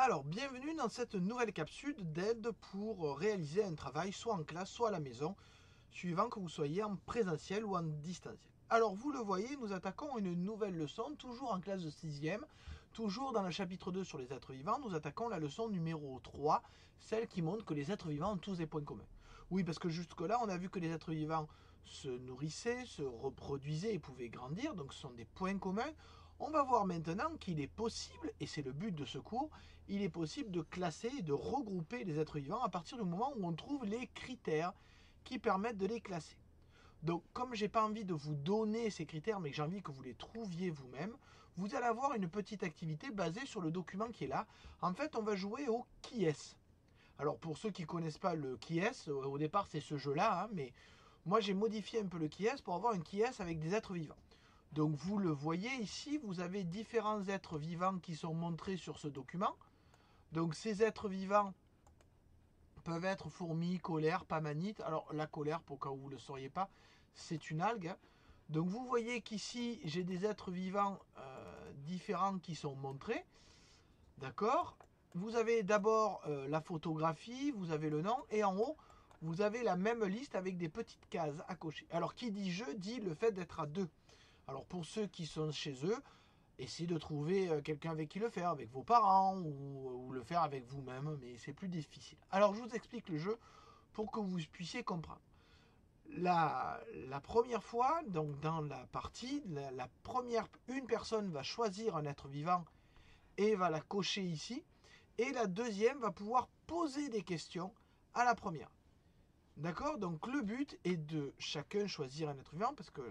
Alors, bienvenue dans cette nouvelle capsule d'aide pour réaliser un travail soit en classe, soit à la maison, suivant que vous soyez en présentiel ou en distanciel. Alors, vous le voyez, nous attaquons une nouvelle leçon, toujours en classe de 6e, toujours dans le chapitre 2 sur les êtres vivants. Nous attaquons la leçon numéro 3, celle qui montre que les êtres vivants ont tous des points communs. Oui, parce que jusque-là, on a vu que les êtres vivants se nourrissaient, se reproduisaient et pouvaient grandir, donc ce sont des points communs. On va voir maintenant qu'il est possible, et c'est le but de ce cours, il est possible de classer et de regrouper les êtres vivants à partir du moment où on trouve les critères qui permettent de les classer. Donc, comme je n'ai pas envie de vous donner ces critères, mais que j'ai envie que vous les trouviez vous-même, vous allez avoir une petite activité basée sur le document qui est là. En fait, on va jouer au qui est-ce. Alors, pour ceux qui ne connaissent pas le qui est-ce, au départ, c'est ce jeu-là, mais moi, j'ai modifié un peu le qui est-ce pour avoir un qui est-ce avec des êtres vivants. Donc, vous le voyez ici, vous avez différents êtres vivants qui sont montrés sur ce document. Donc, ces êtres vivants peuvent être fourmis, colère, pamanite. Alors la colère, pour cas où vous ne le sauriez pas, c'est une algue. Donc vous voyez qu'ici, j'ai des êtres vivants différents qui sont montrés. D'accord. Vous avez d'abord la photographie, vous avez le nom, et en haut, vous avez la même liste avec des petites cases à cocher. Alors qui dit je, dit le fait d'être à deux. Alors pour ceux qui sont chez eux, essayez de trouver quelqu'un avec qui le faire, avec vos parents ou le faire avec vous-même, mais c'est plus difficile. Alors je vous explique le jeu pour que vous puissiez comprendre. La première fois, donc dans la partie, une personne va choisir un être vivant et va la cocher ici, et la deuxième va pouvoir poser des questions à la première. D'accord. Donc le but est de chacun choisir un être vivant, parce que...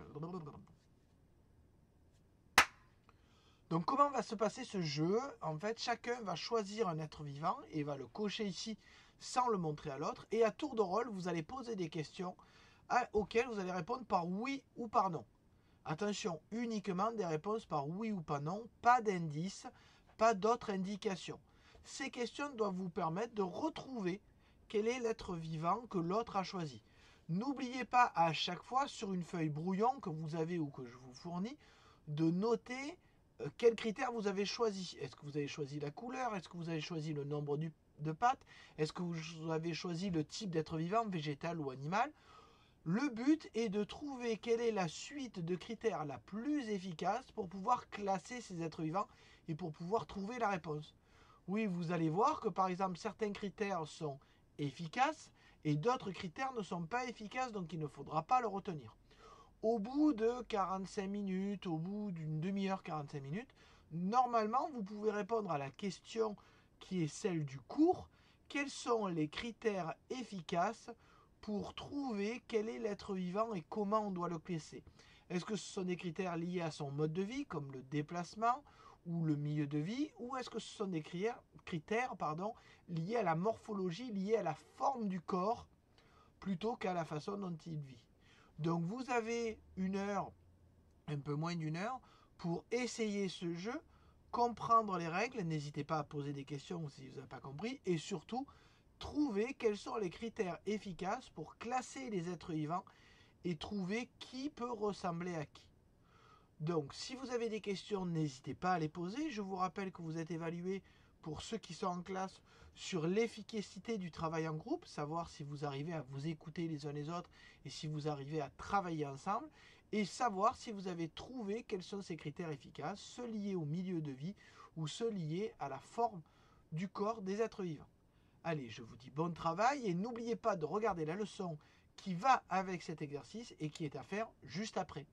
Donc comment va se passer ce jeu? En fait, chacun va choisir un être vivant et va le cocher ici sans le montrer à l'autre. Et à tour de rôle, vous allez poser des questions auxquelles vous allez répondre par oui ou par non. Attention, uniquement des réponses par oui ou par non, pas d'indices, pas d'autres indications. Ces questions doivent vous permettre de retrouver quel est l'être vivant que l'autre a choisi. N'oubliez pas à chaque fois sur une feuille brouillon que vous avez ou que je vous fournis de noter quels critères vous avez choisi. Est-ce que vous avez choisi la couleur? Est-ce que vous avez choisi le nombre de pattes? Est-ce que vous avez choisi le type d'être vivant, végétal ou animal? Le but est de trouver quelle est la suite de critères la plus efficace pour pouvoir classer ces êtres vivants et pour pouvoir trouver la réponse. Oui, vous allez voir que par exemple certains critères sont efficaces et d'autres critères ne sont pas efficaces, donc il ne faudra pas le retenir. Au bout de 45 minutes, au bout d'une demi-heure, 45 minutes, normalement, vous pouvez répondre à la question qui est celle du cours. Quels sont les critères efficaces pour trouver quel est l'être vivant et comment on doit le classer? Est-ce que ce sont des critères liés à son mode de vie, comme le déplacement ou le milieu de vie, ou est-ce que ce sont des critères liés à la morphologie, liés à la forme du corps, plutôt qu'à la façon dont il vit? Donc vous avez une heure, un peu moins d'une heure, pour essayer ce jeu, comprendre les règles, n'hésitez pas à poser des questions si vous n'avez pas compris, et surtout, trouver quels sont les critères efficaces pour classer les êtres vivants et trouver qui peut ressembler à qui. Donc, si vous avez des questions, n'hésitez pas à les poser. Je vous rappelle que vous êtes évalué, pour ceux qui sont en classe, sur l'efficacité du travail en groupe, savoir si vous arrivez à vous écouter les uns les autres et si vous arrivez à travailler ensemble, et savoir si vous avez trouvé quels sont ces critères efficaces, ceux liés au milieu de vie ou ceux liés à la forme du corps des êtres vivants. Allez, je vous dis bon travail et n'oubliez pas de regarder la leçon qui va avec cet exercice et qui est à faire juste après.